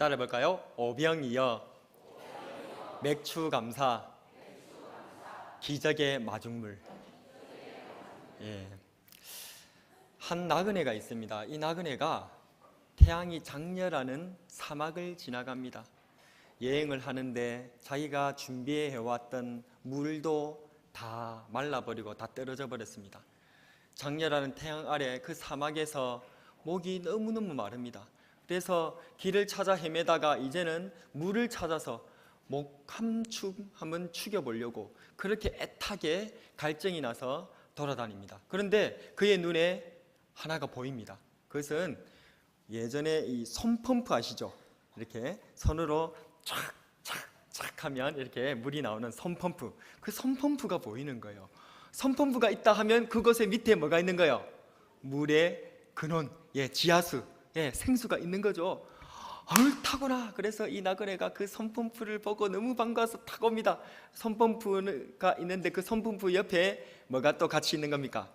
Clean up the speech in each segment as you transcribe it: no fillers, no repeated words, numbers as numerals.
따라해볼까요? 오병이어 맥주 감사 기적의 마중물. 예. 한 나그네가 있습니다. 이 나그네가 태양이 장렬하는 사막을 지나갑니다. 여행을 하는데 자기가 준비해 왔던 물도 다 말라버리고 다 떨어져 버렸습니다. 장렬하는 태양 아래 그 사막에서 목이 너무너무 마릅니다. 그래서 길을 찾아 헤매다가 이제는 물을 찾아서 목 한 축 한번 죽여보려고 그렇게 애타게 갈증이 나서 돌아다닙니다. 그런데 그의 눈에 하나가 보입니다. 그것은 예전에 이 손펌프 아시죠? 이렇게 손으로 촥촥촥 하면 이렇게 물이 나오는 손펌프, 그 손펌프가 보이는 거예요. 손펌프가 있다 하면 그곳에 밑에 뭐가 있는 거예요? 물의 근원, 지하수, 생수가 있는 거죠. 옳다구나. 그래서 이 나그네가 그 손펌프를 보고 너무 반가워서 타고 옵니다. 손펌프가 있는데 그 손펌프 옆에 뭐가 또 같이 있는 겁니까?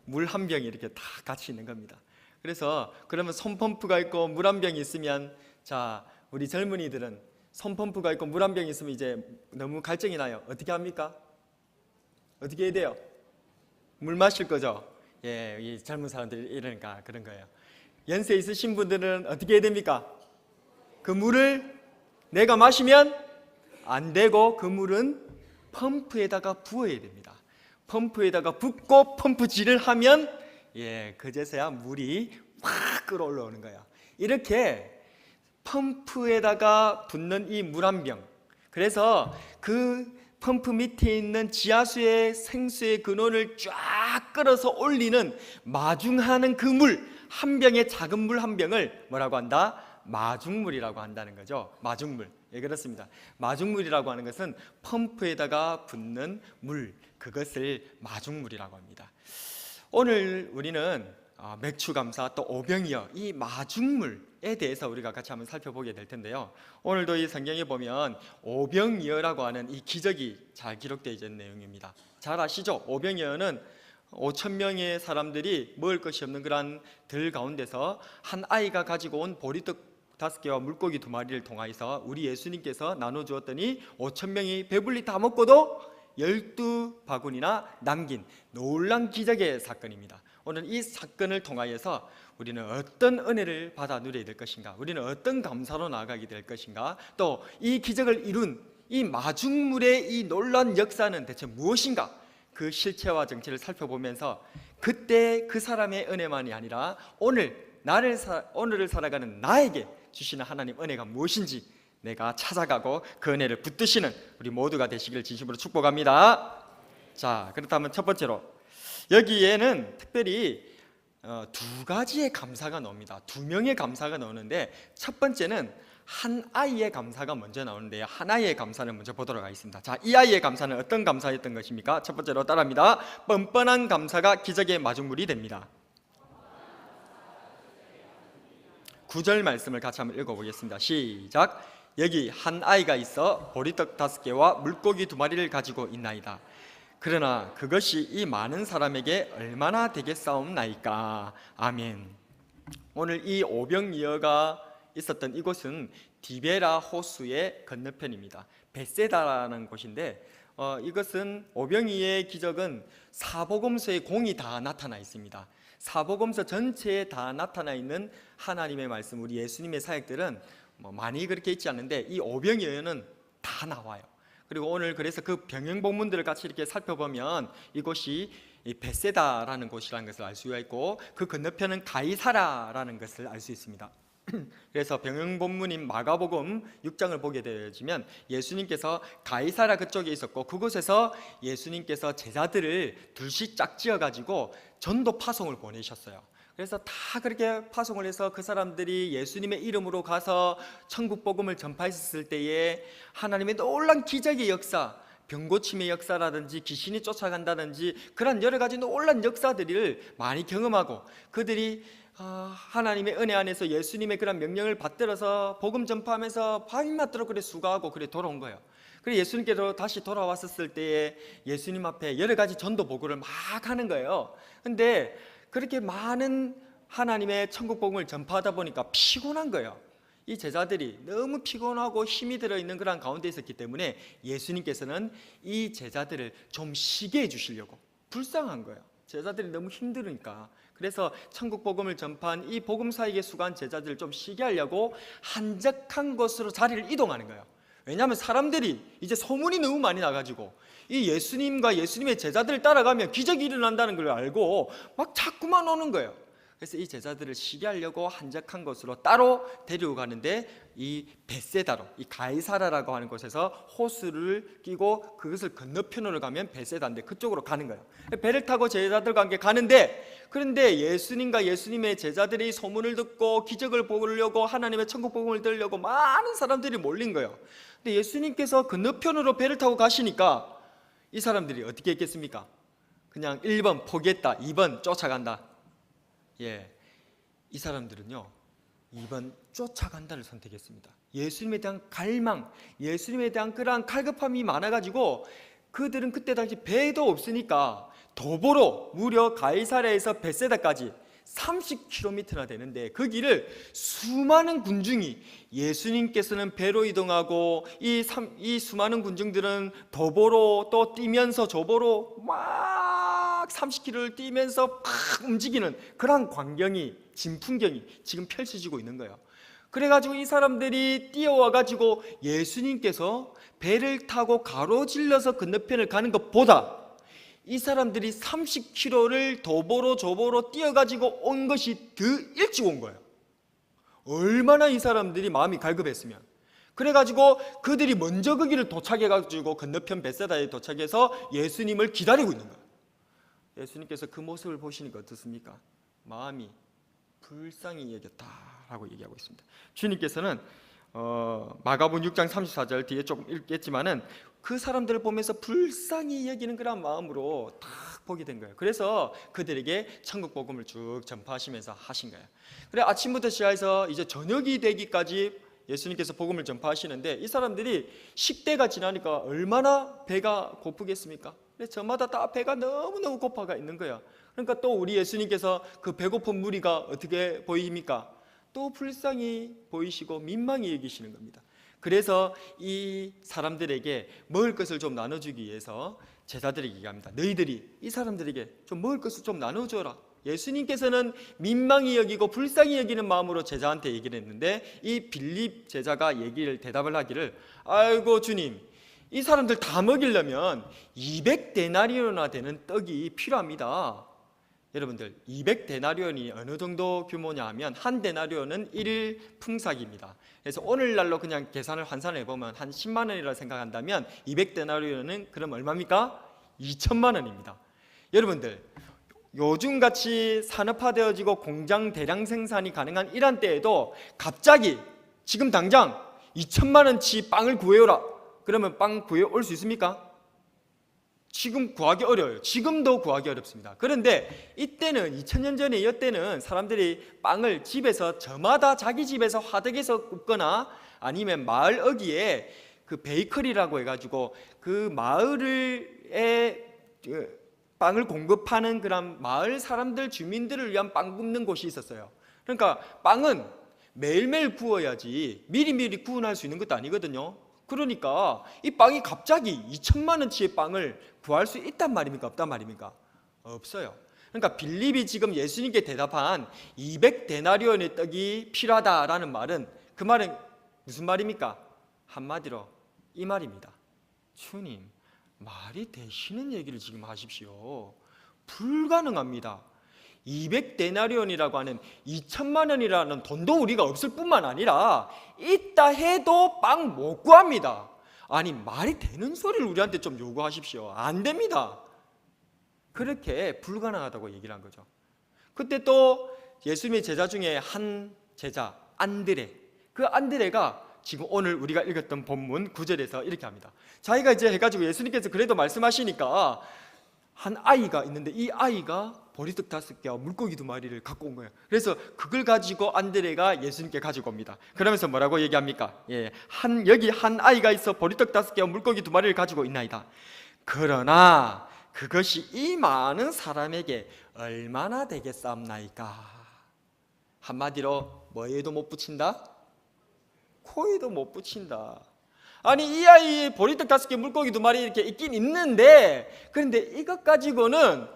물 한 병이 이렇게 다 같이 있는 겁니다. 그래서 그러면 손펌프가 있고 물 한 병이 있으면, 자, 우리 젊은이들은 손펌프가 있고 물 한 병이 있으면 이제 너무 갈증이 나요. 어떻게 합니까? 어떻게 해야 돼요? 물 마실 거죠? 이 젊은 사람들이 이러니까 그런 거예요. 연세 있으신 분들은 어떻게 해야 됩니까? 그 물을 내가 마시면 안 되고 그 물은 펌프에다가 부어야 됩니다. 펌프에다가 붓고 펌프질을 하면 그제서야 물이 확 끌어올라오는 거야. 이렇게 펌프에다가 붓는 이 물 한 병, 그래서 그 펌프 밑에 있는 지하수의 생수의 근원을 쫙 끌어서 올리는 마중하는 그 물 한 병의 작은 물 한 병을 뭐라고 한다? 마중물이라고 한다는 거죠. 마중물. 그렇습니다. 마중물이라고 하는 것은 펌프에다가 붓는 물, 그것을 마중물이라고 합니다. 오늘 우리는 맥주 감사 또 오병이어 이 마중물에 대해서 우리가 같이 한번 살펴보게 될 텐데요. 오늘도 이 성경에 보면 오병이어라고 하는 이 기적이 잘 기록되어 있는 내용입니다. 잘 아시죠? 오병이어는 5천 명의 사람들이 먹을 것이 없는 그런 들 가운데서 한 아이가 가지고 온 보리떡 5개와 물고기 2마리를 통하여서 우리 예수님께서 나눠주었더니 5천 명이 배불리 다 먹고도 12바구니나 남긴 놀란 기적의 사건입니다. 오늘 이 사건을 통하여서 우리는 어떤 은혜를 받아 누려야 될 것인가, 우리는 어떤 감사로 나아가게 될 것인가, 또 이 기적을 이룬 이 마중물의 이 놀라운 역사는 대체 무엇인가, 그 실체와 정체를 살펴보면서 그때 그 사람의 은혜만이 아니라 오늘을 살아가는 나에게 주시는 하나님 은혜가 무엇인지 내가 찾아가고 그 은혜를 붙드시는 우리 모두가 되시기를 진심으로 축복합니다. 자, 그렇다면 첫 번째로 여기에는 특별히 2가지의 감사가 나옵니다. 2명의 감사가 나오는데, 첫 번째는 한 아이의 감사가 먼저 나오는데요. 한 아이의 감사를 먼저 보도록 하겠습니다. 자, 이 아이의 감사는 어떤 감사였던 것입니까? 첫 번째로 따라합니다. 뻔뻔한 감사가 기적의 마중물이 됩니다. 9절 말씀을 같이 한번 읽어보겠습니다. 시작. 여기 한 아이가 있어 보리떡 5개와 물고기 2마리를 가지고 있나이다. 그러나 그것이 이 많은 사람에게 얼마나 되겠사옵나이까. 아멘. 오늘 이 오병이어가 있었던 이곳은 디베라 호수의 건너편입니다. 벳세다라는 곳인데 이것은 오병이어의 기적은 사복음서의 공이 다 나타나 있습니다. 사복음서 전체에 다 나타나 있는 하나님의 말씀, 우리 예수님의 사역들은 많이 그렇게 있지 않는데 이 오병이어는 다 나와요. 그리고 오늘 그래서 그 병행 본문들을 같이 이렇게 살펴보면 이곳이 벳세다라는 곳이라는 것을 알 수가 있고, 그 건너편은 가이사라라는 것을 알 수 있습니다. 그래서 병행 본문인 마가복음 6장을 보게 되어지면 예수님께서 가이사라 그쪽에 있었고, 그곳에서 예수님께서 제자들을 둘씩 짝지어 가지고 전도 파송을 보내셨어요. 그래서 다 그렇게 파송을 해서 그 사람들이 예수님의 이름으로 가서 천국 복음을 전파했을 때에 하나님의 놀라운 기적의 역사, 병고침의 역사라든지 귀신이 쫓아간다든지 그런 여러 가지 놀라운 역사들을 많이 경험하고, 그들이 하나님의 은혜 안에서 예수님의 그런 명령을 받들어서 복음 전파하면서 밤이 맞도록 그래 수고하고 그래 돌아온 거예요. 그래 예수님께서 다시 돌아왔었을 때에 예수님 앞에 여러 가지 전도 보고를 막 하는 거예요. 근데 그렇게 많은 하나님의 천국 복음을 전파하다 보니까 피곤한 거예요. 이 제자들이 너무 피곤하고 힘이 들어있는 그런 가운데 있었기 때문에 예수님께서는 이 제자들을 좀 쉬게 해주시려고, 불쌍한 거예요. 제자들이 너무 힘들으니까. 그래서 천국 복음을 전파한 이 복음사에게 수고한 제자들을 좀 쉬게 하려고 한적한 곳으로 자리를 이동하는 거예요. 왜냐하면 사람들이 이제 소문이 너무 많이 나가지고 이 예수님과 예수님의 제자들을 따라가면 기적이 일어난다는 걸 알고 막 자꾸만 오는 거예요. 그래서 이 제자들을 쉬게 하려고 한적한 곳으로 따로 데리고 가는데, 이 벳세다로, 이 가이사라라고 하는 곳에서 호수를 끼고 그것을 건너편으로 가면 벳세다인데 그쪽으로 가는 거예요. 배를 타고 제자들과 함께 가는데, 그런데 예수님과 예수님의 제자들이 소문을 듣고 기적을 보려고, 하나님의 천국 복음을 들으려고 많은 사람들이 몰린 거예요. 근데 예수님께서 건너편으로 배를 타고 가시니까 이 사람들이 어떻게 했겠습니까? 그냥 1번 포기했다, 2번 쫓아간다. 이 사람들은요 2번 쫓아간다를 선택했습니다. 예수님에 대한 갈망, 예수님에 대한 그러한 갈급함이 많아가지고 그들은 그때 당시 배도 없으니까 도보로 무려 가이사랴에서 벳세다까지 30km나 되는데 그 길을 수많은 군중이, 예수님께서는 배로 이동하고 이 수많은 군중들은 도보로 또 뛰면서 저보로 막 30km를 뛰면서 막 움직이는 그런 광경이, 진풍경이 지금 펼쳐지고 있는 거예요. 그래가지고 이 사람들이 뛰어와가지고 예수님께서 배를 타고 가로질러서 건너편을 가는 것보다 이 사람들이 30km를 도보로 저보로 뛰어가지고 온 것이 더 일찍 온 거예요. 얼마나 이 사람들이 마음이 갈급했으면. 그래가지고 그들이 먼저 그 길을 도착해가지고 건너편 벳세다에 도착해서 예수님을 기다리고 있는 거예요. 예수님께서 그 모습을 보시니까 어떻습니까? 마음이 불쌍히 여겼다라고 얘기하고 있습니다. 주님께서는 마가복음 6장 34절 뒤에 조금 읽겠지만은 그 사람들을 보면서 불쌍히 여기는 그런 마음으로 딱 보게 된 거예요. 그래서 그들에게 천국 복음을 쭉 전파하시면서 하신 거예요. 그래 아침부터 시작해서 이제 저녁이 되기까지 예수님께서 복음을 전파하시는데 이 사람들이 식대가 지나니까 얼마나 배가 고프겠습니까? 저마다 다 배가 너무너무 고파가 있는 거예요. 그러니까 또 우리 예수님께서 그 배고픈 무리가 어떻게 보입니까? 또 불쌍히 보이시고 민망히 여기시는 겁니다. 그래서 이 사람들에게 먹을 것을 좀 나눠주기 위해서 제자들에게 얘기합니다. 너희들이 이 사람들에게 좀 먹을 것을 좀 나눠줘라. 예수님께서는 민망히 여기고 불쌍히 여기는 마음으로 제자한테 얘기를 했는데 이 빌립 제자가 대답을 하기를, 아이고 주님, 이 사람들 다 먹이려면 200데나리온이나 되는 떡이 필요합니다. 여러분들 200데나리온이 어느 정도 규모냐 하면 한 데나리온은 1일 품삯입니다. 그래서 오늘날로 그냥 계산을 환산해 보면 한 10만 원이라 생각한다면 200데나리온은 그럼 얼마입니까? 2천만 원입니다. 여러분들 요즘같이 산업화되어지고 공장 대량 생산이 가능한 이런 때에도 갑자기 지금 당장 2천만 원치 빵을 구해오라 그러면 빵 구해올 수 있습니까? 지금 구하기 어려워요. 지금도 구하기 어렵습니다. 그런데 이때는 2000년 전에 이때는 사람들이 빵을 집에서 저마다 자기 집에서 화덕에서 굽거나 아니면 마을 어귀에 그 베이커리라고 해가지고 그 마을에 빵을 공급하는 그런 마을 사람들 주민들을 위한 빵 굽는 곳이 있었어요. 그러니까 빵은 매일매일 구워야지 미리미리 구워낼 수 있는 것도 아니거든요. 그러니까 이 빵이 갑자기 2천만 원치의 빵을 구할 수 있단 말입니까? 없단 말입니까? 없어요. 그러니까 빌립이 지금 예수님께 대답한 200데나리온의 떡이 필요하다라는 말은, 그 말은 무슨 말입니까? 한마디로 이 말입니다. 주님, 말이 되시는 얘기를 지금 하십시오. 불가능합니다. 200데나리온이라고 하는 2천만 원이라는 돈도 우리가 없을 뿐만 아니라 있다 해도 빵 못 구합니다. 아니 말이 되는 소리를 우리한테 좀 요구하십시오. 안 됩니다. 그렇게 불가능하다고 얘기를 한 거죠. 그때 또 예수님의 제자 중에 한 제자 안드레, 그 안드레가 지금 오늘 우리가 읽었던 본문 9절에서 이렇게 합니다. 자기가 이제 해가지고 예수님께서 그래도 말씀하시니까 한 아이가 있는데 이 아이가 보리떡 5개와 물고기 2마리를 갖고 온 거예요. 그래서 그걸 가지고 안드레가 예수님께 가지고 옵니다. 그러면서 뭐라고 얘기합니까? 여기 한 아이가 있어 보리떡 5개와 물고기 2마리를 가지고 있나이다. 그러나 그것이 이 많은 사람에게 얼마나 되겠사옵나이까? 한마디로 뭐에도 못 붙인다? 코에도 못 붙인다. 아니 이 아이 보리떡 5개 물고기 2마리 이렇게 있긴 있는데, 그런데 이것 가지고는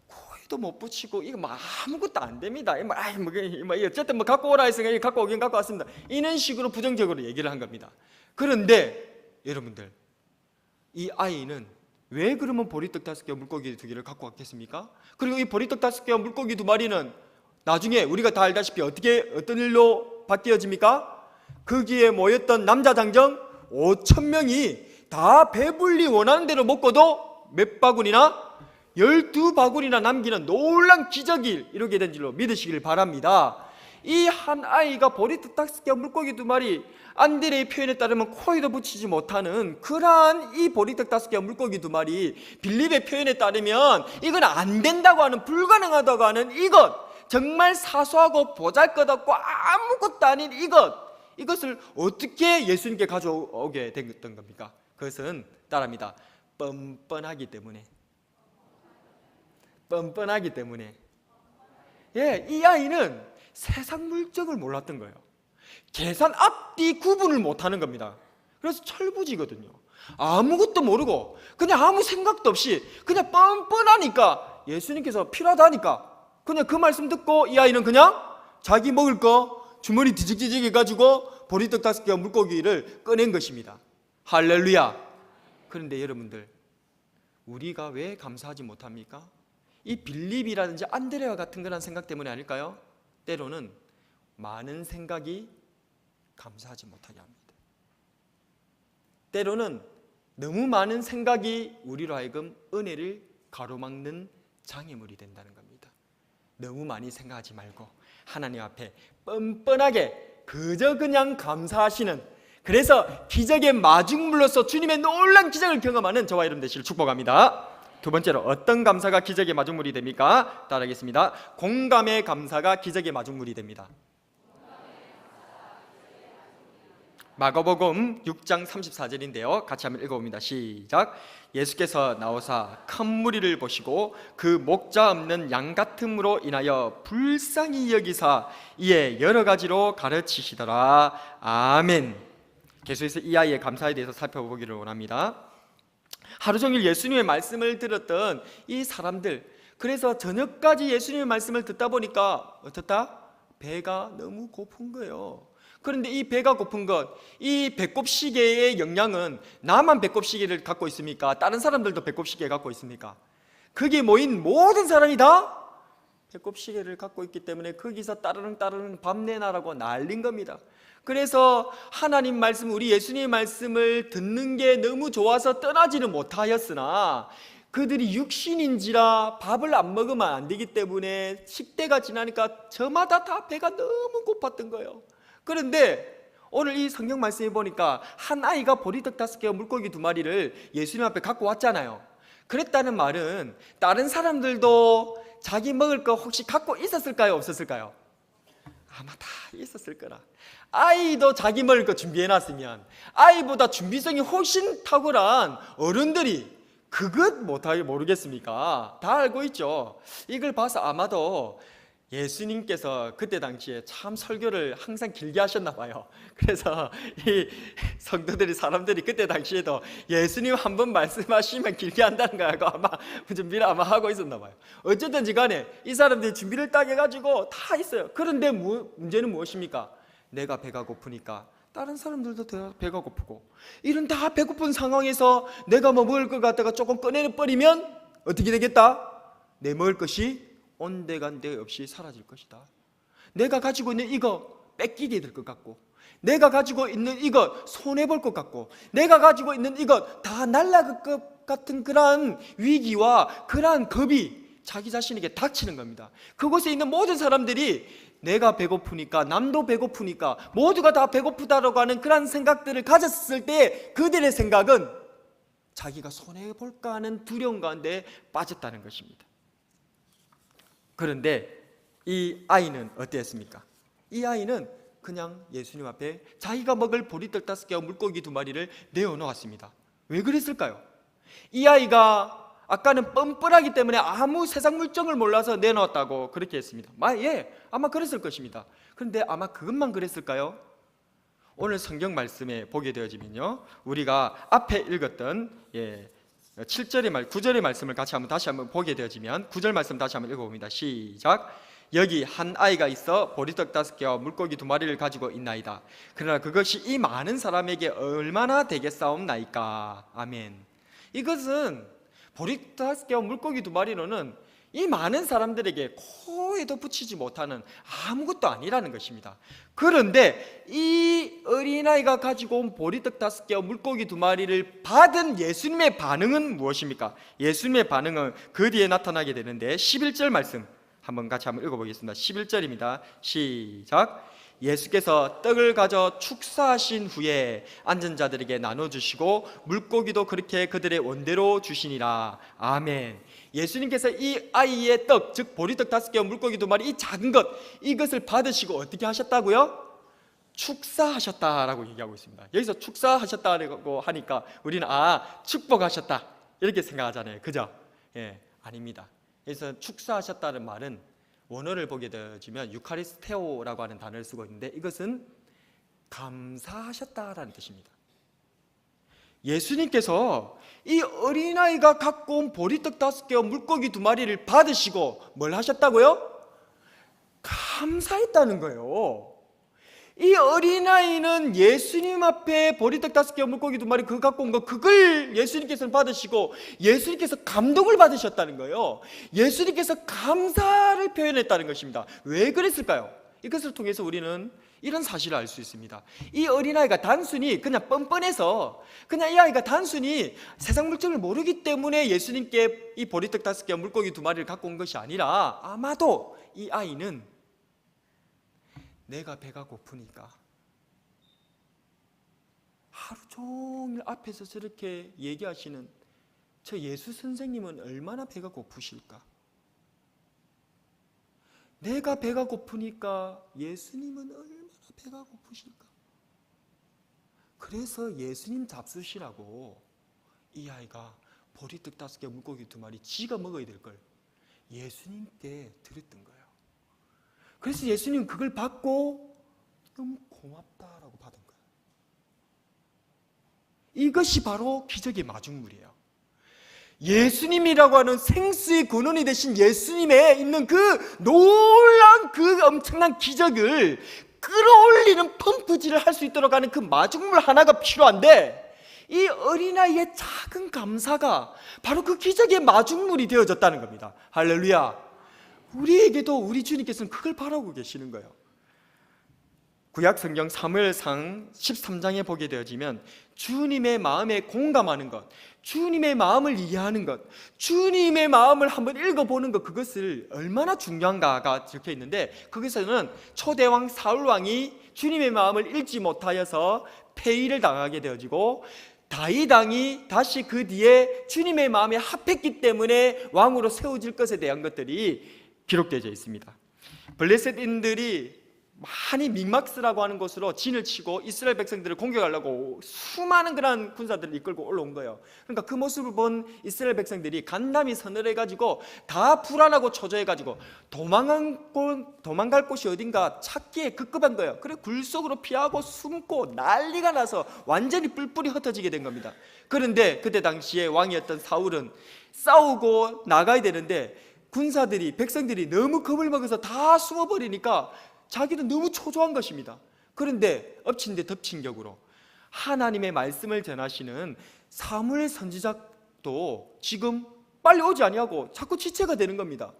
코에도 못 붙이고 이거 뭐 아무것도 안 됩니다. 어쨌든 뭐 갖고 오라 했으니까 갖고 오긴 갖고 왔습니다. 이런 식으로 부정적으로 얘기를 한 겁니다. 그런데 여러분들, 이 아이는 왜 그러면 보리떡 5개와 물고기 2개를 갖고 왔겠습니까? 그리고 이 보리떡 5개와 물고기 2마리는 나중에 우리가 다 알다시피 어떤 일로 바뀌어집니까? 거기에 모였던 남자 장정 5,000명이 다 배불리 원하는 대로 먹고도 몇 바구니나? 12바구니나 남기는 놀란 기적이 이루게 된 줄로 믿으시길 바랍니다. 이 한 아이가 보리떡 5개와 물고기 2마리, 안드레의 표현에 따르면 코에도 붙이지 못하는 그러한 이 보리떡 5개와 물고기 2마리, 빌립의 표현에 따르면 이건 안 된다고 하는, 불가능하다고 하는 이것, 정말 사소하고 보잘것없고 아무것도 아닌 이것을 어떻게 예수님께 가져오게 됐던 겁니까? 그것은 따라합니다. 뻔뻔하기 때문에. 예, 이 아이는 세상 물정을 몰랐던 거예요. 계산 앞뒤 구분을 못하는 겁니다. 그래서 철부지거든요. 아무것도 모르고 그냥 아무 생각도 없이 그냥 뻔뻔하니까, 예수님께서 필요하다니까 그냥 그 말씀 듣고 이 아이는 그냥 자기 먹을 거 주머니 뒤적뒤적 해가지고 보리떡 5개와 물고기를 꺼낸 것입니다. 할렐루야. 그런데 여러분들, 우리가 왜 감사하지 못합니까? 이 빌립이라든지 안드레와 같은 그런 생각 때문에 아닐까요? 때로는 많은 생각이 감사하지 못하게 합니다. 때로는 너무 많은 생각이 우리로 하여금 은혜를 가로막는 장애물이 된다는 겁니다. 너무 많이 생각하지 말고 하나님 앞에 뻔뻔하게 그저 그냥 감사하시는, 그래서 기적의 마중물로서 주님의 놀라운 기적을 경험하는 저와 여러분 되시길 축복합니다. 두 번째로, 어떤 감사가 기적의 마중물이 됩니까? 따라하겠습니다. 공감의 감사가 기적의 마중물이 됩니다. 마가복음 6장 34절인데요 같이 한번 읽어봅니다. 시작. 예수께서 나오사 큰 무리를 보시고 그 목자 없는 양 같음으로 인하여 불쌍히 여기사 이에 여러 가지로 가르치시더라. 아멘. 계속해서 이 아이의 감사에 대해서 살펴보기를 원합니다. 하루 종일 예수님의 말씀을 들었던 이 사람들, 그래서 저녁까지 예수님의 말씀을 듣다 보니까 어떻다? 배가 너무 고픈 거예요. 그런데 이 배가 고픈 것, 이 배꼽시계의 영향은 나만 배꼽시계를 갖고 있습니까? 다른 사람들도 배꼽시계 갖고 있습니까? 거기에 모인 모든 사람이 다 배꼽시계를 갖고 있기 때문에 거기서 따르릉 밤내나라고 난린 겁니다. 그래서 하나님 말씀, 우리 예수님의 말씀을 듣는 게 너무 좋아서 떠나지는 못하였으나 그들이 육신인지라 밥을 안 먹으면 안 되기 때문에 식대가 지나니까 저마다 다 배가 너무 고팠던 거예요. 그런데 오늘 이 성경 말씀에 보니까 한 아이가 보리떡 5개와 물고기 2마리를 예수님 앞에 갖고 왔잖아요. 그랬다는 말은 다른 사람들도 자기 먹을 거 혹시 갖고 있었을까요? 없었을까요? 아마 다 있었을 거라. 아이도 자기 먹을 거 준비해놨으면 아이보다 준비성이 훨씬 탁월한 어른들이 그것 못하게 모르겠습니까? 다 알고 있죠. 이걸 봐서 아마도 예수님께서 그때 당시에 참 설교를 항상 길게 하셨나 봐요. 그래서 이 성도들이, 사람들이 그때 당시에도 예수님 한 번 말씀하시면 길게 한다는 거 알고 아마 준비를 하고 있었나 봐요. 어쨌든지 간에 이 사람들이 준비를 딱 해가지고 다 있어요. 그런데 문제는 무엇입니까? 내가 배가 고프니까 다른 사람들도 배가 고프고, 이런 다 배고픈 상황에서 내가 뭐 먹을 것 갖다가 조금 꺼내버리면 어떻게 되겠다? 내 먹을 것이 온데간데 없이 사라질 것이다. 내가 가지고 있는 이거 뺏기게 될 것 같고, 내가 가지고 있는 이거 손해볼 것 같고, 내가 가지고 있는 이거 다 날아갈 것 같은 그러한 위기와 그러한 겁이 자기 자신에게 닥치는 겁니다. 그곳에 있는 모든 사람들이 내가 배고프니까, 남도 배고프니까, 모두가 다 배고프다라고 하는 그런 생각들을 가졌을 때 그들의 생각은 자기가 손해볼까 하는 두려움 가운데 빠졌다는 것입니다. 그런데 이 아이는 어땠습니까? 이 아이는 그냥 예수님 앞에 자기가 먹을 보리떡 5개와 물고기 2마리를 내어놓았습니다. 왜 그랬을까요? 이 아이가 아까는 뻔뻔하기 때문에 아무 세상 물정을 몰라서 내놓았다고 그렇게 했습니다. 예, 아마 그랬을 것입니다. 그런데 아마 그것만 그랬을까요? 오늘 성경 말씀에 보게 되어지면요, 우리가 앞에 읽었던 7절의 말, 9절의 말씀을 다시 한번 보게 되어지면 9절 말씀 다시 한번 읽어봅니다. 시작. 여기 한 아이가 있어 보리떡 5개와 물고기 2마리를 가지고 있나이다. 그러나 그것이 이 많은 사람에게 얼마나 되겠사옵나이까. 아멘. 이것은 보리떡 5개와 물고기 2마리로는 이 많은 사람들에게 코에도 붙이지 못하는 아무것도 아니라는 것입니다. 그런데 이 어린아이가 가지고 온 보리떡 5개와 물고기 2마리를 받은 예수님의 반응은 무엇입니까? 예수님의 반응은 그 뒤에 나타나게 되는데 11절 말씀 한번 같이 한번 읽어보겠습니다. 11절입니다. 시작. 예수께서 떡을 가져 축사하신 후에 앉은 자들에게 나눠주시고 물고기도 그렇게 그들의 원대로 주시니라. 아멘. 예수님께서 이 아이의 떡, 즉 보리떡 5개와 물고기 2마리, 이 작은 것, 이것을 받으시고 어떻게 하셨다고요? 축사하셨다라고 얘기하고 있습니다. 여기서 축사하셨다고 하니까 우리는 축복하셨다 이렇게 생각하잖아요. 그죠? 아닙니다. 그래서 축사하셨다는 말은 원어를 보게 되어지면 유카리스테오라고 하는 단어를 쓰고 있는데, 이것은 감사하셨다라는 뜻입니다. 예수님께서 이 어린아이가 갖고 온 보리떡 5개와 물고기 2마리를 받으시고 뭘 하셨다고요? 감사했다는 거예요. 이 어린아이는 예수님 앞에 보리떡 5개와 물고기 2마리 그거 갖고 온 거, 그걸 예수님께서는 받으시고 예수님께서 감동을 받으셨다는 거예요. 예수님께서 감사를 표현했다는 것입니다. 왜 그랬을까요? 이것을 통해서 우리는 이런 사실을 알 수 있습니다. 이 어린아이가 단순히 그냥 뻔뻔해서, 그냥 이 아이가 단순히 세상 물정을 모르기 때문에 예수님께 이 보리떡 5개와 물고기 2마리를 갖고 온 것이 아니라, 아마도 이 아이는 내가 배가 고프니까, 하루 종일 앞에서 저렇게 얘기하시는 저 예수 선생님은 얼마나 배가 고프실까? 내가 배가 고프니까 예수님은 얼마나 배가 고프실까? 그래서 예수님 잡수시라고 이 아이가 보리떡 5개 물고기 2마리 지가 먹어야 될 걸 예수님께 드렸던 거예요. 그래서 예수님은 그걸 받고 너무 고맙다라고 받은 거예요. 이것이 바로 기적의 마중물이에요. 예수님이라고 하는 생수의 근원이 되신 예수님에 있는 그 놀라운 그 엄청난 기적을 끌어올리는 펌프질을 할 수 있도록 하는 그 마중물 하나가 필요한데, 이 어린아이의 작은 감사가 바로 그 기적의 마중물이 되어졌다는 겁니다. 할렐루야. 우리에게도 우리 주님께서는 그걸 바라고 계시는 거예요. 구약 성경 사무엘상 13장에 보게 되어지면 주님의 마음에 공감하는 것, 주님의 마음을 이해하는 것, 주님의 마음을 한번 읽어보는 것, 그것을 얼마나 중요한가가 적혀 있는데, 거기서는 초대왕 사울왕이 주님의 마음을 읽지 못하여서 폐위를 당하게 되어지고, 다윗 왕이 다시 그 뒤에 주님의 마음에 합했기 때문에 왕으로 세워질 것에 대한 것들이 기록되어 있습니다. 블레셋인들이 많이 믹막스라고 하는 곳으로 진을 치고 이스라엘 백성들을 공격하려고 수많은 그런 군사들을 이끌고 올라온 거예요. 그러니까 그 모습을 본 이스라엘 백성들이 간담이 서늘해가지고 다 불안하고 초조해가지고 도망갈 곳이 어딘가 찾기에 급급한 거예요. 그래 굴 속으로 피하고 숨고 난리가 나서 완전히 뿔뿔이 흩어지게 된 겁니다. 그런데 그때 당시에 왕이었던 사울은 싸우고 나가야 되는데 군사들이, 백성들이 너무 겁을 먹어서 다 숨어버리니까 자기는 너무 초조한 것입니다. 그런데 엎친 데 덮친 격으로 하나님의 말씀을 전하시는 사무엘 선지자도 지금 빨리 오지 아니하고 자꾸 지체가 되는 겁니다.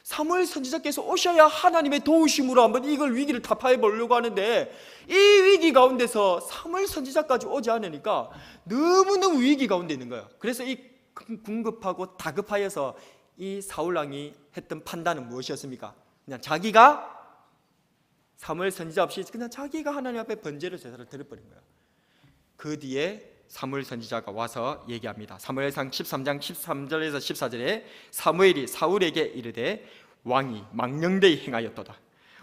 사무엘 선지자께서 오셔야 하나님의 도우심으로 한번 이걸 위기를 타파해 보려고 하는데, 이 위기 가운데서 사무엘 선지자까지 오지 않으니까 너무너무 위기 가운데 있는 거예요. 그래서 이 궁급하고 다급하여서 이 사울왕이 했던 판단은 무엇이었습니까? 그냥 자기가 사무엘 선지자 없이 그냥 자기가 하나님 앞에 번제로 제사를 드려버린 거예요. 그 뒤에 사무엘 선지자가 와서 얘기합니다. 사무엘상 13장 13절에서 14절에 사무엘이 사울에게 이르되 왕이 망령되이 행하였도다.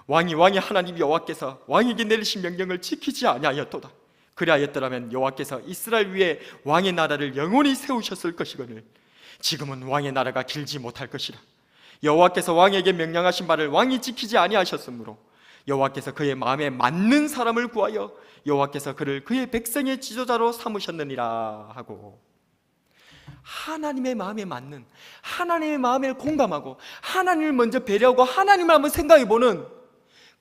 왕이 하나님 여호와께서 왕에게 내리신 명령을 지키지 아니하였도다. 그리하였더라면 여호와께서 이스라엘 위에 왕의 나라를 영원히 세우셨을 것이거늘 지금은 왕의 나라가 길지 못할 것이라. 여호와께서 왕에게 명령하신 바를 왕이 지키지 아니하셨으므로 여호와께서 그의 마음에 맞는 사람을 구하여 여호와께서 그를 그의 백성의 지도자로 삼으셨느니라 하고, 하나님의 마음에 맞는, 하나님의 마음에 공감하고 하나님을 먼저 배려하고 하나님을 한번 생각해보는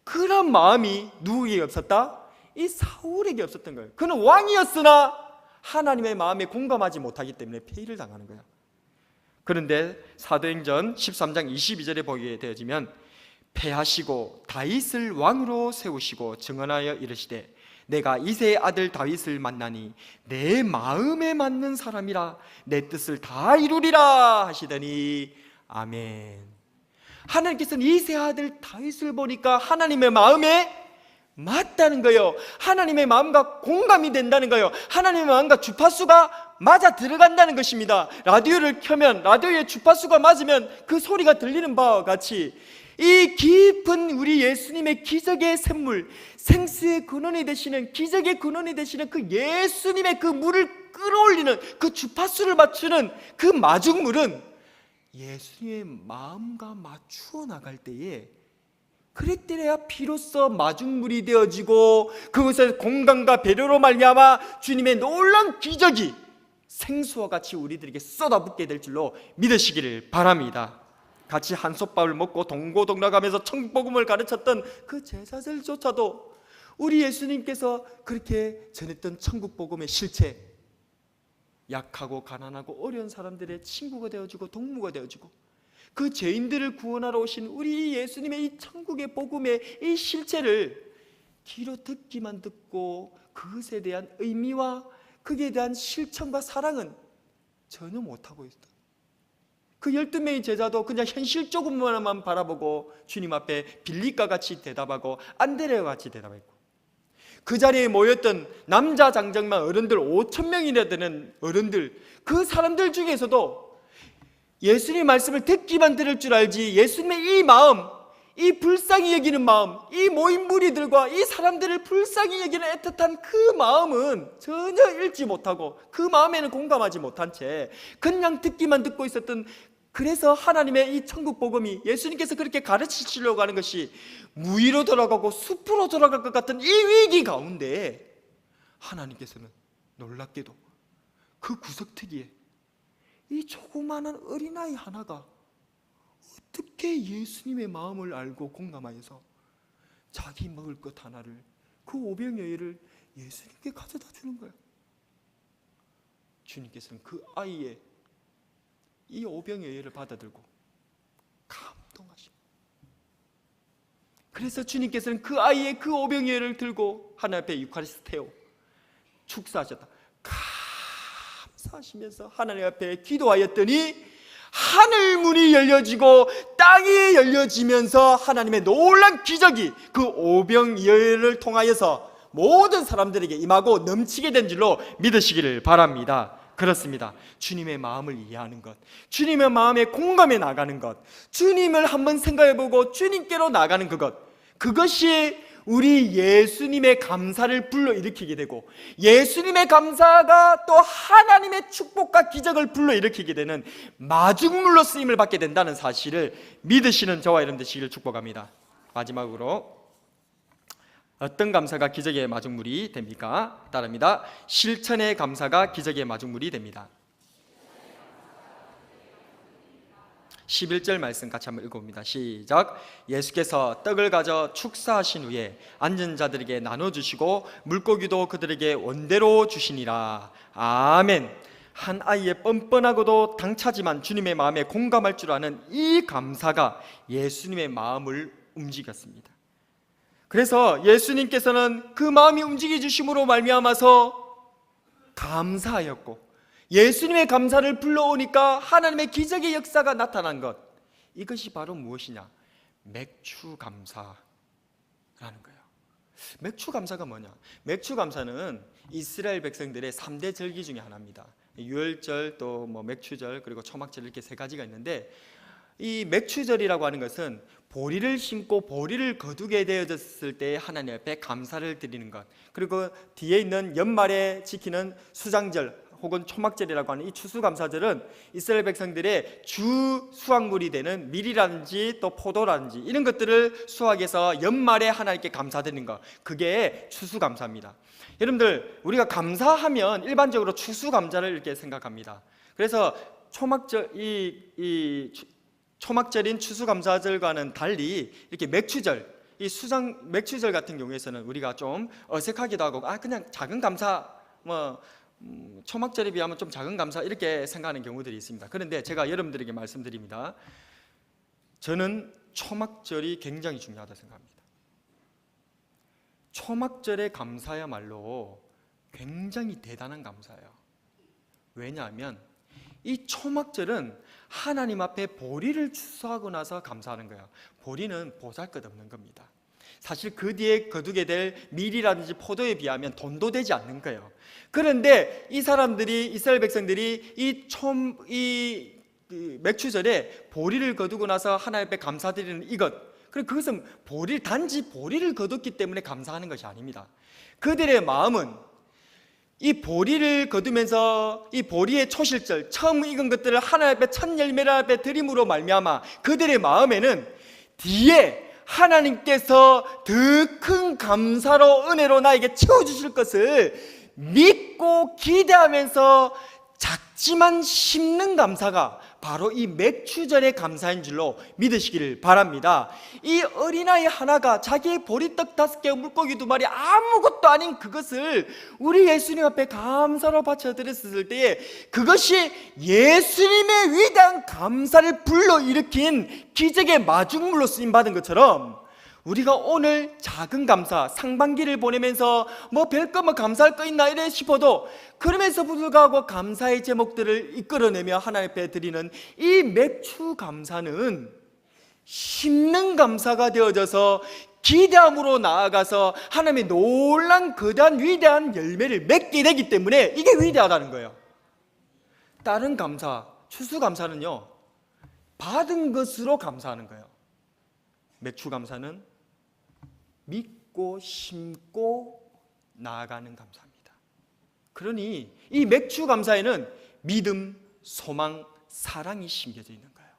그런 마음이 누구에게 없었다? 이 사울에게 없었던 거예요. 그는 왕이었으나 하나님의 마음에 공감하지 못하기 때문에 폐위를 당하는 거예요. 그런데 사도행전 13장 22절에 보게 되어지면, 패하시고 다윗을 왕으로 세우시고 증언하여 이르시되 내가 이새의 아들 다윗을 만나니 내 마음에 맞는 사람이라 내 뜻을 다 이루리라 하시더니 아멘. 하나님께서는 이새의 아들 다윗을 보니까 하나님의 마음에 맞다는 거예요. 하나님의 마음과 공감이 된다는 거예요. 하나님의 마음과 주파수가 맞아 들어간다는 것입니다. 라디오를 켜면 라디오에 주파수가 맞으면 그 소리가 들리는 바와 같이 이 깊은 우리 예수님의 기적의 샘물, 생수의 근원이 되시는, 기적의 근원이 되시는 그 예수님의 그 물을 끌어올리는 그 주파수를 맞추는 그 마중물은 예수님의 마음과 맞추어 나갈 때에, 그랬더래야 비로소 마중물이 되어지고 그것을 공감과 배려로 말미암아 주님의 놀라운 기적이 생수와 같이 우리들에게 쏟아붓게 될 줄로 믿으시기를 바랍니다. 같이 한솥밥을 먹고 동고동락하면서 천국복음을 가르쳤던 그 제자들조차도 우리 예수님께서 그렇게 전했던 천국복음의 실체, 약하고 가난하고 어려운 사람들의 친구가 되어주고 동무가 되어주고 그 죄인들을 구원하러 오신 우리 예수님의 이 천국의 복음의 이 실체를 귀로 듣기만 듣고 그것에 대한 의미와 그에 대한 실천과 사랑은 전혀 못하고 있다. 그 12명의 제자도 그냥 현실적으로만 바라보고 주님 앞에 빌립과 같이 대답하고 안드레와 같이 대답했고, 그 자리에 모였던 남자 장정만 어른들 5,000명이나 되는 어른들, 그 사람들 중에서도 예수님의 말씀을 듣기만 들을 줄 알지 예수님의 이 마음, 이 불쌍히 여기는 마음, 이 모인 무리들과 이 사람들을 불쌍히 여기는 애틋한 그 마음은 전혀 읽지 못하고 그 마음에는 공감하지 못한 채 그냥 듣기만 듣고 있었던, 그래서 하나님의 이 천국 복음이 예수님께서 그렇게 가르치시려고 하는 것이 무위로 돌아가고 숲으로 돌아갈 것 같은 이 위기 가운데 하나님께서는 놀랍게도 그 구석트기에 이 조그마한 어린아이 하나가 어떻게 예수님의 마음을 알고 공감하여서 자기 먹을 것 하나를, 그 오병이어를 예수님께 가져다 주는 거예요. 주님께서는 그 아이의 이 오병이어를 받아들고 감동하시고, 그래서 주님께서는 그 아이의 그 오병이어를 들고 하나님 앞에 유카리스테오 축사하셨다. 감사하시면서 하나님 앞에 기도하였더니 하늘 문이 열려지고 땅이 열려지면서 하나님의 놀란 기적이 그 오병이어를 통하여서 모든 사람들에게 임하고 넘치게 된 줄로 믿으시기를 바랍니다. 그렇습니다. 주님의 마음을 이해하는 것, 주님의 마음에 공감해 나가는 것, 주님을 한번 생각해보고 주님께로 나가는 그것이 우리 예수님의 감사를 불러일으키게 되고 예수님의 감사가 또 하나님의 축복과 기적을 불러일으키게 되는 마중물로 쓰임을 받게 된다는 사실을 믿으시는 저와 여러분 되시기를 축복합니다. 마지막으로 어떤 감사가 기적의 마중물이 됩니까? 따릅니다. 실천의 감사가 기적의 마중물이 됩니다. 11절 말씀 같이 한번 읽어봅니다. 시작. 예수께서 떡을 가져 축사하신 후에 앉은 자들에게 나눠주시고 물고기도 그들에게 원대로 주시니라. 아멘. 한 아이의 뻔뻔하고도 당차지만 주님의 마음에 공감할 줄 아는 이 감사가 예수님의 마음을 움직였습니다. 그래서 예수님께서는 그 마음이 움직여 주심으로 말미암아서 감사하였고, 예수님의 감사를 불러오니까 하나님의 기적의 역사가 나타난 것, 이것이 바로 무엇이냐? 맥주 감사라는 거예요. 맥주 감사가 뭐냐? 맥주 감사는 이스라엘 백성들의 3대 절기 중에 하나입니다. 유월절, 또 맥추절, 그리고 초막절, 이렇게 세 가지가 있는데, 이 맥추절이라고 하는 것은 보리를 심고 보리를 거두게 되어졌을 때 하나님 앞에 감사를 드리는 것, 그리고 뒤에 있는 연말에 지키는 수장절, 혹은 초막절이라고 하는 이 추수감사절은 이스라엘 백성들의 주 수확물이 되는 밀이라든지 또 포도라든지 이런 것들을 수확해서 연말에 하나님께 감사드리는 것, 그게 추수감사입니다. 여러분들, 우리가 감사하면 일반적으로 추수감사를 이렇게 생각합니다. 그래서 초막절인 추수감사절과는 달리 이렇게 맥추절, 이 맥추절 같은 경우에서는 우리가 좀 어색하기도 하고 그냥 작은 감사, 초막절에 비하면 좀 작은 감사 이렇게 생각하는 경우들이 있습니다. 그런데 제가 여러분들에게 말씀드립니다. 저는 초막절이 굉장히 중요하다고 생각합니다. 초막절의 감사야말로 굉장히 대단한 감사예요. 왜냐하면 이 초막절은 하나님 앞에 보리를 추수하고 나서 감사하는 거예요. 보리는 보잘것없는 겁니다. 사실 그 뒤에 거두게 될 밀이라든지 포도에 비하면 돈도 되지 않는 거예요. 그런데 이 사람들이, 이스라엘 백성들이 이 맥추절에 보리를 거두고 나서 하나님 앞에 감사드리는 이것, 그리고 그것은 단지 보리를 거뒀기 때문에 감사하는 것이 아닙니다. 그들의 마음은 이 보리를 거두면서 이 보리의 초실절, 처음 익은 것들을 하나님 앞에 첫 열매를 앞에 드림으로 말미암아 그들의 마음에는 뒤에 하나님께서 더 큰 감사로 은혜로 나에게 채워주실 것을 믿고 기대하면서 작지만 심는 감사가 바로 이 맥추절의 감사인 줄로 믿으시기를 바랍니다. 이 어린아이 하나가 자기의 보리떡 5개, 물고기 2마리 아무것도 아닌 그것을 우리 예수님 앞에 감사로 바쳐드렸을 때에 그것이 예수님의 위대한 감사를 불러일으킨 기적의 마중물로 쓰임받은 것처럼 우리가 오늘 작은 감사, 상반기를 보내면서 별거 감사할 거 있나 이래 싶어도 그럼에도 불구하고 감사의 제목들을 이끌어내며 하나님 앞에 드리는 이 맥추 감사는 심는 감사가 되어져서 기대함으로 나아가서 하나님의 놀란 거대한 위대한 열매를 맺게 되기 때문에 이게 위대하다는 거예요. 다른 감사, 추수감사는요, 받은 것으로 감사하는 거예요. 맥추감사는 믿고 심고 나아가는 감사입니다. 그러니 이 맥추감사에는 믿음, 소망, 사랑이 심겨져 있는 거예요.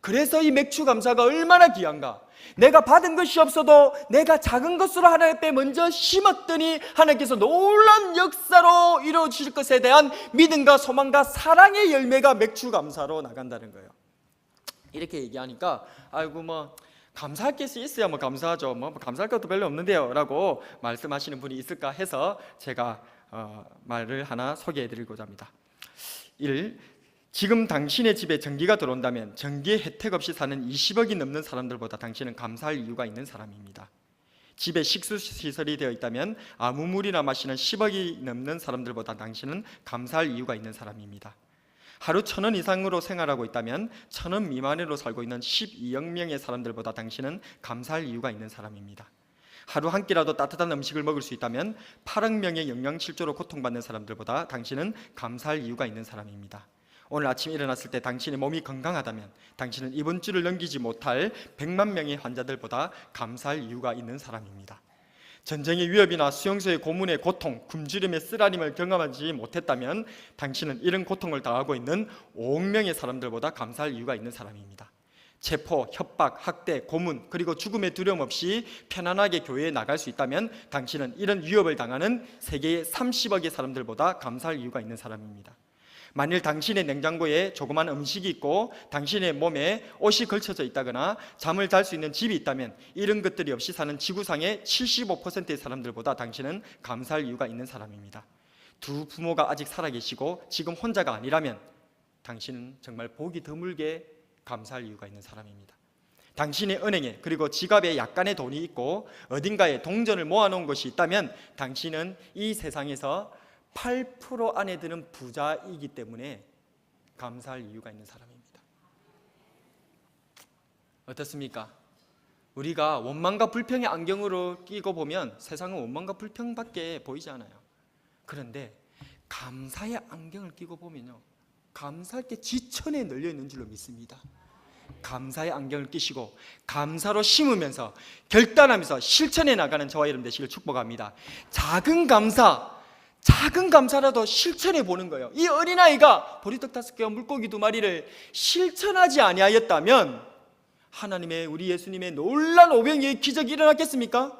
그래서 이 맥추감사가 얼마나 귀한가. 내가 받은 것이 없어도 내가 작은 것으로 하나님 앞에 먼저 심었더니 하나님께서 놀라운 역사로 이루어 주실 것에 대한 믿음과 소망과 사랑의 열매가 맥추감사로 나간다는 거예요. 이렇게 얘기하니까 감사할 게 있어야 감사하죠. 감사할 것도 별로 없는데요 라고 말씀하시는 분이 있을까 해서 제가 말을 하나 소개해 드리고자 합니다. 1. 지금 당신의 집에 전기가 들어온다면 전기의 혜택 없이 사는 20억이 넘는 사람들보다 당신은 감사할 이유가 있는 사람입니다. 집에 식수시설이 되어 있다면 아무 물이나 마시는 10억이 넘는 사람들보다 당신은 감사할 이유가 있는 사람입니다. 하루 1,000원 이상으로 생활하고 있다면 1,000원 미만으로 살고 있는 12억 명의 사람들보다 당신은 감사할 이유가 있는 사람입니다. 하루 한 끼라도 따뜻한 음식을 먹을 수 있다면 8억 명의 영양실조로 고통받는 사람들보다 당신은 감사할 이유가 있는 사람입니다. 오늘 아침에 일어났을 때 당신의 몸이 건강하다면 당신은 이번 주를 넘기지 못할 100만 명의 환자들보다 감사할 이유가 있는 사람입니다. 전쟁의 위협이나 수용소의 고문의 고통, 굶주림의 쓰라림을 경험하지 못했다면 당신은 이런 고통을 당하고 있는 5억 명의 사람들보다 감사할 이유가 있는 사람입니다. 체포, 협박, 학대, 고문, 그리고 죽음의 두려움 없이 편안하게 교회에 나갈 수 있다면 당신은 이런 위협을 당하는 세계의 30억의 사람들보다 감사할 이유가 있는 사람입니다. 만일 당신의 냉장고에 조그만 음식이 있고 당신의 몸에 옷이 걸쳐져 있다거나 잠을 잘 수 있는 집이 있다면 이런 것들이 없이 사는 지구상의 75%의 사람들보다 당신은 감사할 이유가 있는 사람입니다. 두 부모가 아직 살아계시고 지금 혼자가 아니라면 당신은 정말 복이 드물게 감사할 이유가 있는 사람입니다. 당신의 은행에 그리고 지갑에 약간의 돈이 있고 어딘가에 동전을 모아놓은 것이 있다면 당신은 이 세상에서 8% 안에 드는 부자이기 때문에 감사할 이유가 있는 사람입니다. 어떻습니까? 우리가 원망과 불평의 안경으로 끼고 보면 세상은 원망과 불평밖에 보이지 않아요. 그런데 감사의 안경을 끼고 보면요, 감사할 게 지천에 널려 있는 줄로 믿습니다. 감사의 안경을 끼시고 감사로 심으면서 결단하면서 실천해 나가는 저와 여러분 되시길 축복합니다. 작은 감사, 작은 감사라도 실천해 보는 거예요. 이 어린아이가 보리떡 5개와 물고기 2마리를 실천하지 아니하였다면 하나님의, 우리 예수님의 놀란 오병이의 기적이 일어났겠습니까?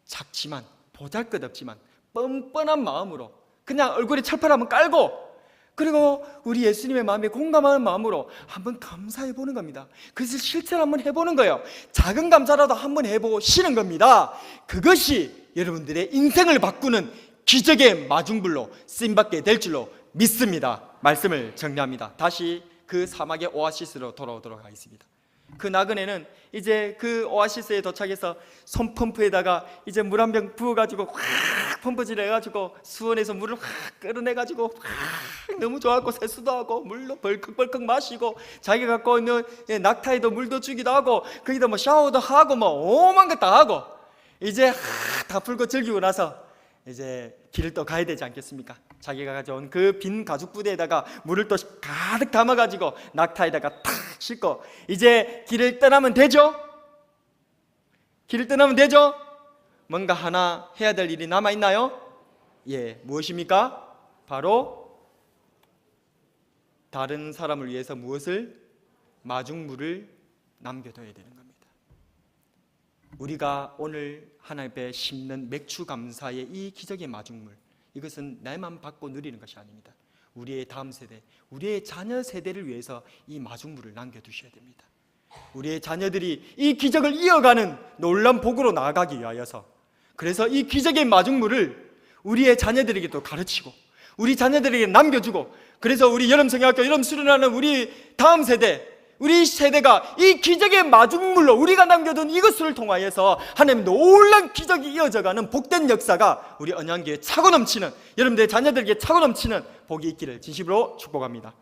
작지만, 보잘것없지만 뻔뻔한 마음으로 그냥 얼굴에 철판 한번 깔고, 그리고 우리 예수님의 마음에 공감하는 마음으로 한번 감사해 보는 겁니다. 그것을 실천 한번 해보는 거예요. 작은 감사라도 한번 해보시는 겁니다. 그것이 여러분들의 인생을 바꾸는 기적의 마중물로 쓰임받게 될 줄로 믿습니다. 말씀을 정리합니다. 다시 그 사막의 오아시스로 돌아오도록 하겠습니다. 그 나그네는 이제 그 오아시스에 도착해서 손펌프에다가 이제 물 한 병 부어가지고 확 펌프질 해가지고 수원에서 물을 확 끌어내가지고 확 너무 좋아하고 세수도 하고 물로 벌컥벌컥 마시고 자기가 갖고 있는 낙타에도 물도 주기도 하고 거기다 뭐 샤워도 하고 뭐 오만 것 다 하고 이제 다 풀고 즐기고 나서 이제 길을 또 가야 되지 않겠습니까? 자기가 가져온 그 빈 가죽 부대에다가 물을 또 가득 담아가지고 낙타에다가 탁 싣고 이제 길을 떠나면 되죠? 길을 떠나면 되죠? 뭔가 하나 해야 될 일이 남아있나요? 예, 무엇입니까? 바로 다른 사람을 위해서 무엇을? 마중물을 남겨둬야 되는 겁니다. 우리가 오늘 하나님 앞에 심는 맥주 감사의 이 기적의 마중물, 이것은 나만 받고 누리는 것이 아닙니다. 우리의 다음 세대, 우리의 자녀 세대를 위해서 이 마중물을 남겨두셔야 됩니다. 우리의 자녀들이 이 기적을 이어가는 놀라운 복으로 나아가기 위하여서, 그래서 이 기적의 마중물을 우리의 자녀들에게도 가르치고 우리 자녀들에게 남겨주고, 그래서 우리 여름성경학교 여름 수련하는 우리 다음 세대, 우리 세대가 이 기적의 마중물로 우리가 남겨둔 이것을 통하여서 하나님 놀라운 기적이 이어져가는 복된 역사가 우리 언양교회에 차고 넘치는, 여러분들의 자녀들에게 차고 넘치는 복이 있기를 진심으로 축복합니다.